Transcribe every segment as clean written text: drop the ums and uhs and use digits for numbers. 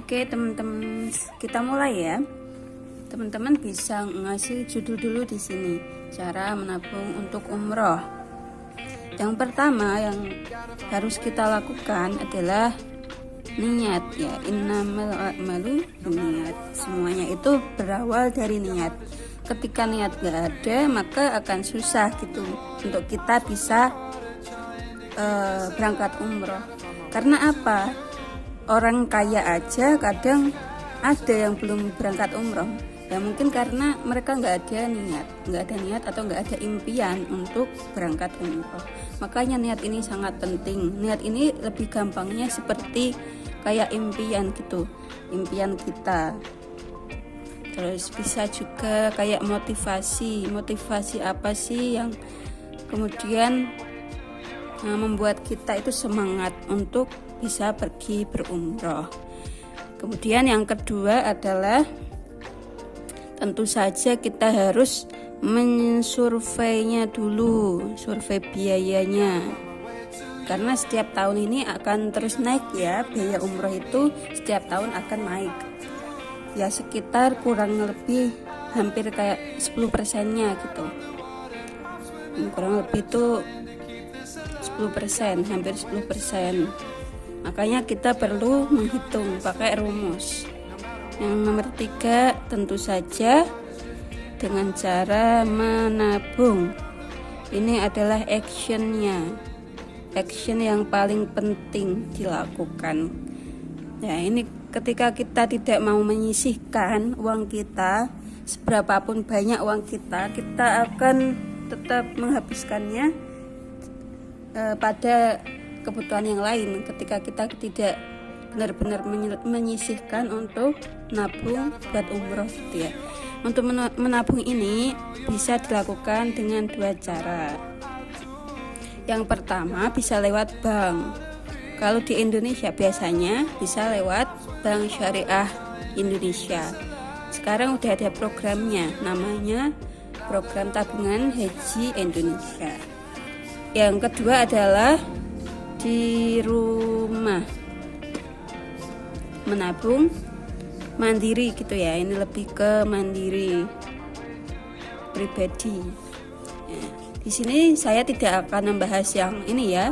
Oke teman-teman, kita mulai ya. Teman-teman bisa ngasih judul dulu di sini, cara menabung untuk umroh. Yang pertama yang harus kita lakukan adalah niat ya. Innamal a'malu binniyat. Semuanya itu berawal dari niat. Ketika niat gak ada, maka akan susah gitu untuk kita bisa berangkat umroh. Karena apa? Orang kaya aja kadang ada yang belum berangkat umroh ya, mungkin karena mereka nggak ada niat atau nggak ada impian untuk berangkat umroh. Makanya niat ini sangat penting. Niat ini lebih gampangnya seperti kayak impian gitu, impian kita. Terus bisa juga kayak motivasi apa sih yang kemudian membuat kita itu semangat untuk bisa pergi berumroh. Kemudian yang kedua adalah tentu saja kita harus mensurveinya dulu, survei biayanya. Karena setiap tahun ini akan terus naik ya, biaya umroh itu setiap tahun akan naik. Ya sekitar kurang lebih hampir kayak 10%-nya gitu. Kurang lebih itu 10%, hampir 10%. Makanya kita perlu menghitung pakai rumus. Yang nomor 3 tentu saja dengan cara menabung. Ini adalah actionnya, action yang paling penting dilakukan. Ya ini ketika kita tidak mau menyisihkan uang kita, seberapapun banyak uang kita akan tetap menghabiskannya pada kebutuhan yang lain ketika kita tidak benar-benar menyisihkan untuk nabung buat umroh gitu ya. Untuk menabung ini bisa dilakukan dengan 2 cara. Yang pertama bisa lewat bank. Kalau di Indonesia biasanya bisa lewat Bank Syariah Indonesia. Sekarang udah ada programnya, namanya Program Tabungan Haji Indonesia. Yang kedua adalah di rumah, menabung mandiri gitu ya. Ini lebih ke mandiri pribadi ya. Di sini saya tidak akan membahas yang ini ya,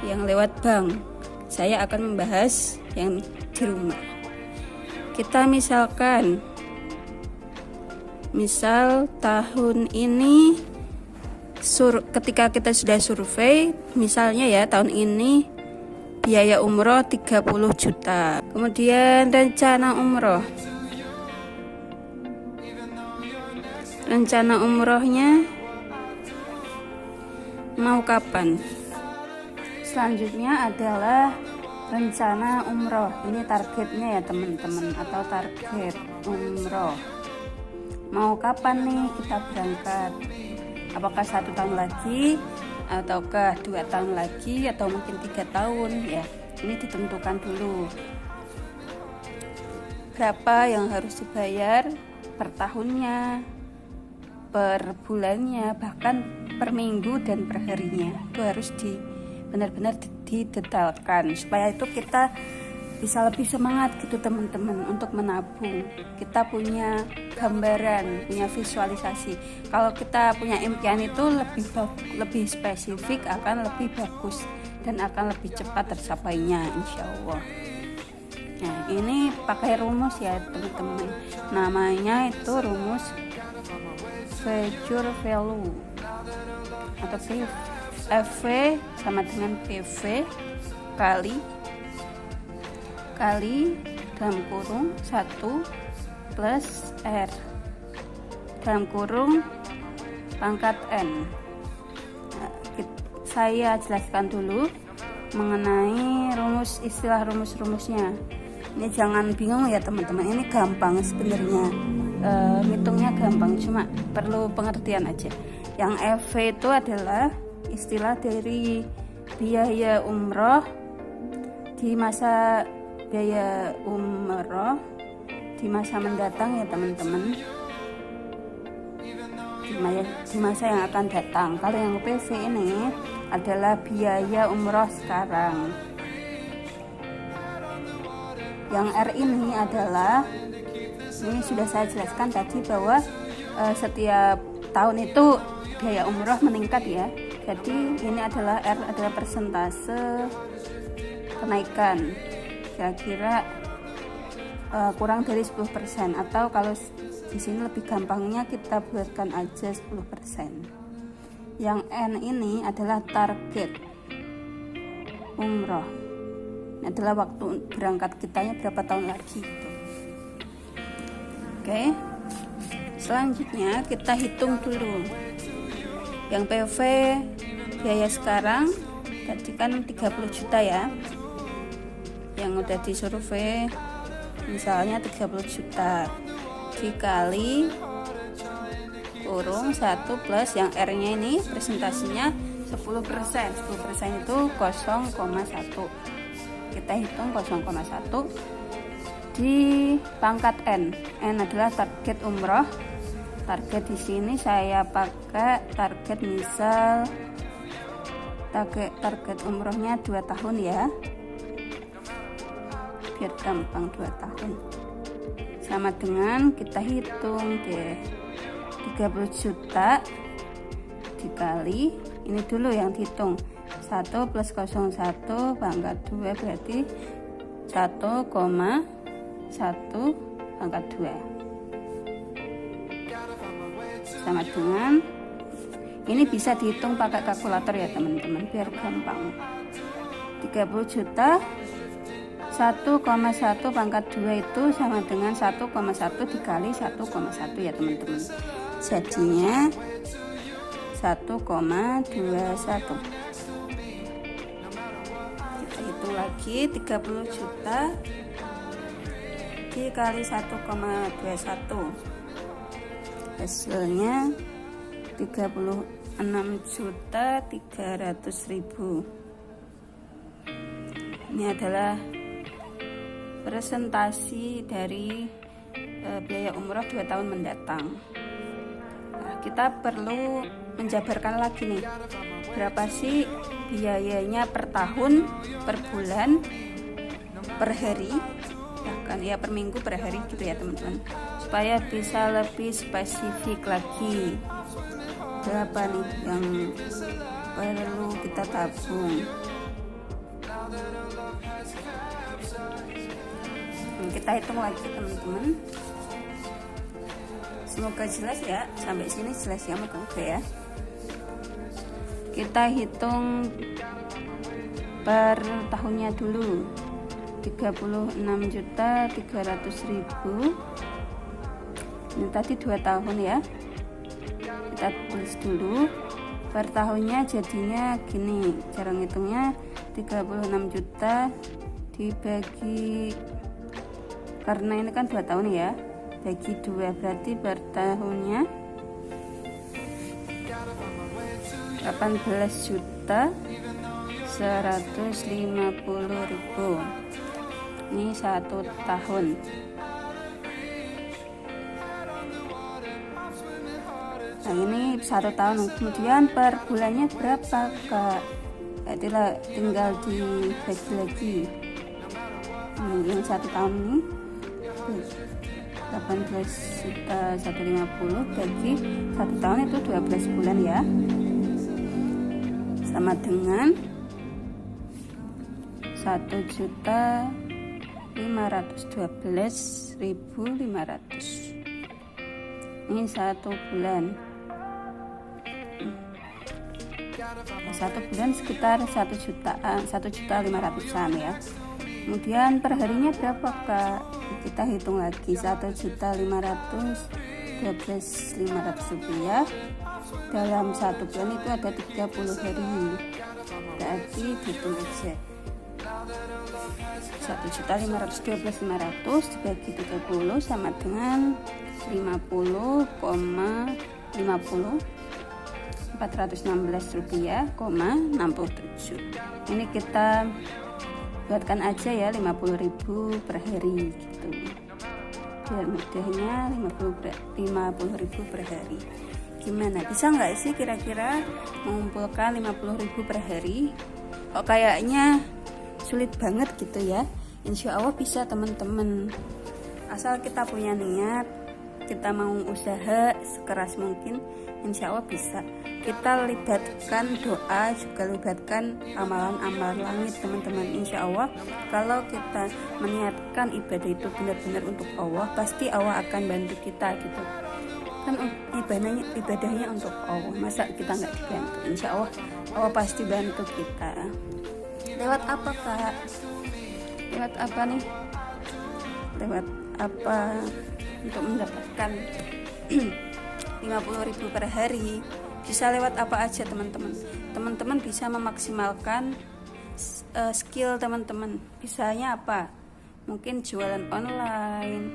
yang lewat bank. Saya akan membahas yang di rumah. Kita misal tahun ini ketika kita sudah survei, misalnya ya tahun ini biaya umroh 30 juta. Kemudian rencana umrohnya mau kapan? Selanjutnya adalah rencana umroh. Ini targetnya ya teman-teman, atau target umroh. Mau kapan nih kita berangkat? Apakah 1 tahun lagi, ataukah 2 tahun lagi, atau mungkin 3 tahun ya. Ini ditentukan dulu. Berapa yang harus dibayar per tahunnya, per bulannya, bahkan per minggu dan per harinya. Itu harus benar-benar didetailkan supaya itu kita bisa lebih semangat gitu teman-teman untuk menabung. Kita punya gambaran, punya visualisasi. Kalau kita punya impian itu lebih spesifik, akan lebih bagus dan akan lebih cepat tercapainya insya Allah. Nah ini pakai rumus ya teman-teman, namanya itu rumus future value atau FV sama dengan PV kali dalam kurung 1 plus R dalam kurung pangkat N. Nah, saya jelaskan dulu mengenai istilah rumusnya. Ini jangan bingung ya teman-teman, ini gampang sebenarnya, hitungnya gampang, cuma perlu pengertian aja. Yang FV itu adalah istilah dari biaya umroh di masa mendatang ya teman-teman, di masa yang akan datang. Kalau yang PV ini adalah biaya umroh sekarang. Yang R ini adalah, ini sudah saya jelaskan tadi bahwa setiap tahun itu biaya umroh meningkat ya. Jadi ini adalah R adalah persentase kenaikan, kira-kira kurang dari 10%, atau kalau di sini lebih gampangnya kita buatkan aja 10%. Yang N ini adalah target umroh. Ini adalah waktu berangkat kitanya berapa tahun lagi gitu. Oke. Selanjutnya kita hitung dulu. Yang PV biaya sekarang tadi kan 30 juta ya. Yang udah disurvei misalnya 30 juta dikali kurung 1 plus yang R nya ini presentasinya 10%. 10% itu 0,1. Kita hitung 0,1 di pangkat N. N adalah target umroh. Target di sini saya pakai target, misal target umrohnya 2 tahun ya, biar gampang. 2 tahun sama dengan, kita hitung deh, 30 juta dikali ini dulu yang dihitung 1 plus 01 pangkat 2 berarti 1,1 pangkat 2 sama dengan, ini bisa dihitung pakai kalkulator ya teman-teman biar gampang. 30 juta 1,1 pangkat 2 itu sama dengan 1,1 dikali 1,1 ya teman-teman, jadinya 1,21. Kita hitung lagi, 30 juta dikali 1,21 hasilnya 36.300.000. Ini adalah presentasi dari biaya umroh 2 tahun mendatang. Nah, kita perlu menjabarkan lagi nih, berapa sih biayanya per tahun, per bulan, per hari, bahkan ya per minggu, per hari gitu ya teman-teman, supaya bisa lebih spesifik lagi. Berapa nih yang perlu kita tabung? Kita hitung lagi teman-teman. Semoga jelas ya, sampai sini jelas ya, moga-moga ya. Kita hitung per tahunnya dulu, 36.300.000. Ini tadi 2 tahun ya, kita tulis dulu per tahunnya, jadinya gini cara ngitungnya, 36 juta dibagi, karena ini kan 2 tahun ya, bagi 2 berarti per tahunnya 18.150.000. Ini 1 tahun. Nah ini 1 tahun, kemudian per bulannya berapa Kak? Itulah tinggal dibagi lagi. Yang 1 tahun ini 18.150 bagi 1 tahun itu 12 bulan ya, sama dengan 1.512.500. Ini 1 bulan. 1 bulan sekitar 1.500.000-an ya. Kemudian per harinya berapa Kak? Kita hitung lagi, 1.500.000 12.500 rupiah dalam 1 bulan itu ada 30 hari, berarti dihitung aja 1.512.500 dibagi 30 sama dengan 416 rupiah, 67. Ini kita buatkan aja ya 50.000 per hari gitu, biar mudahnya 50.000 per hari. Gimana, bisa nggak sih kira-kira mengumpulkan 50.000 per hari? Kok kayaknya sulit banget gitu ya. insya Allah bisa teman-teman, asal kita punya niat, kita mau usaha sekeras mungkin, insya Allah bisa. Kita libatkan doa, juga libatkan amalan-amalan langit teman-teman. Insya Allah kalau kita meniatkan ibadah itu benar-benar untuk Allah, pasti Allah akan bantu kita gitu kan. Ibadahnya untuk Allah, masa kita nggak dibantu? Insya Allah Allah pasti bantu kita. Lewat apa Kak? Lewat apa nih? Lewat apa untuk mendapatkan 50.000 per hari? Bisa lewat apa aja teman-teman. Teman-teman bisa memaksimalkan skill teman-teman. Bisanya apa? Mungkin jualan online.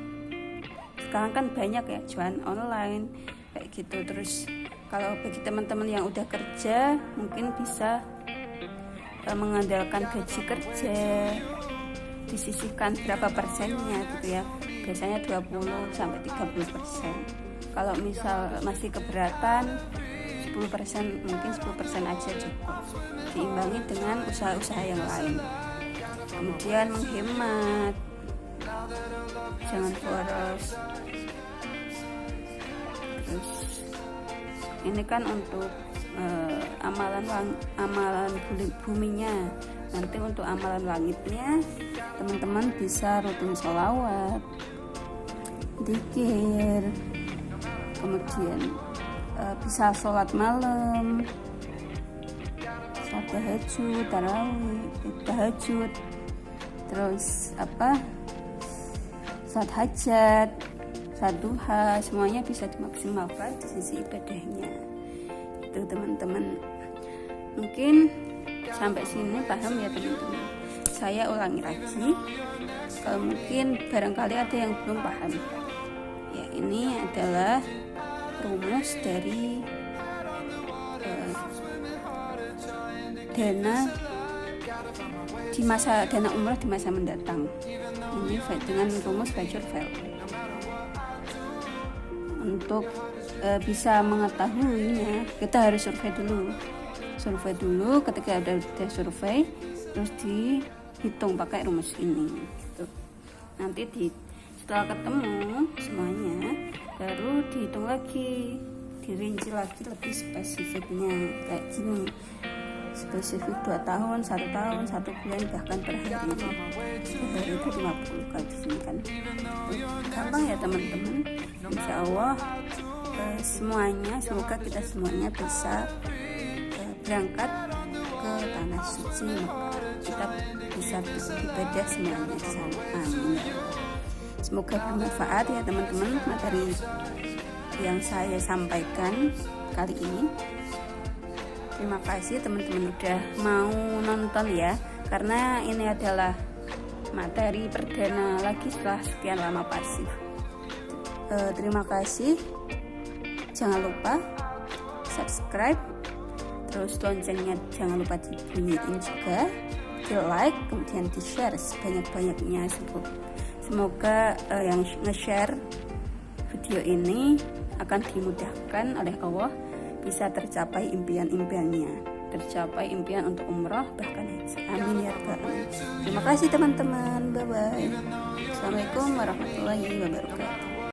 Sekarang kan banyak ya jualan online kayak gitu. Terus kalau bagi teman-teman yang udah kerja, mungkin bisa mengandalkan gaji kerja, disisihkan berapa persennya gitu ya. Biasanya 20-30%. Kalau misal masih keberatan, 10%, mungkin 10% aja cukup, diimbangi dengan usaha-usaha yang lain. Kemudian menghemat, jangan boros. Terus ini kan untuk amalan buminya. Nanti untuk amalan langitnya teman-teman bisa rutin sholawat, dzikir, kemudian bisa sholat malam, sholat tahajud, tarawih, tahajud, terus sholat hajat, sholat duha, semuanya bisa dimaksimalkan di sisi ibadahnya. Itu teman-teman, mungkin sampai sini paham ya teman-teman. Saya ulangi lagi, kalau mungkin barangkali ada yang belum paham ya, ini adalah rumus dari dana umrah di masa mendatang. Ini dengan rumus Fajr Value. Untuk bisa mengetahuinya, kita harus survei dulu. Ketika udah survei, terus dihitung pakai rumus ini gitu. Nanti setelah ketemu semuanya, baru dihitung lagi, dirinci lagi lebih spesifiknya kayak gini. Spesifik 2 tahun, 1 tahun, 1 bulan, bahkan per hari. Hari itu 50 kali disini kan. Gampang ya teman-teman. Insya Allah semoga kita semuanya bisa berangkat ke tanah suci Mekah. Kita bisa beribadah semuanya di sana. Amin. Semoga bermanfaat ya teman-teman materi yang saya sampaikan kali ini. Terima kasih teman-teman udah mau nonton ya, karena ini adalah materi perdana lagi setelah sekian lama pasif. Terima kasih. Jangan lupa subscribe, terus loncengnya jangan lupa dibunyiin juga, di like, kemudian di share sebanyak-banyaknya. Semoga yang nge-share video ini akan dimudahkan oleh Allah, bisa tercapai impian-impiannya, tercapai impian untuk umroh bahkan haji. Amin ya rabbal alamin. Terima kasih teman-teman. Bye bye. Assalamualaikum warahmatullahi wabarakatuh.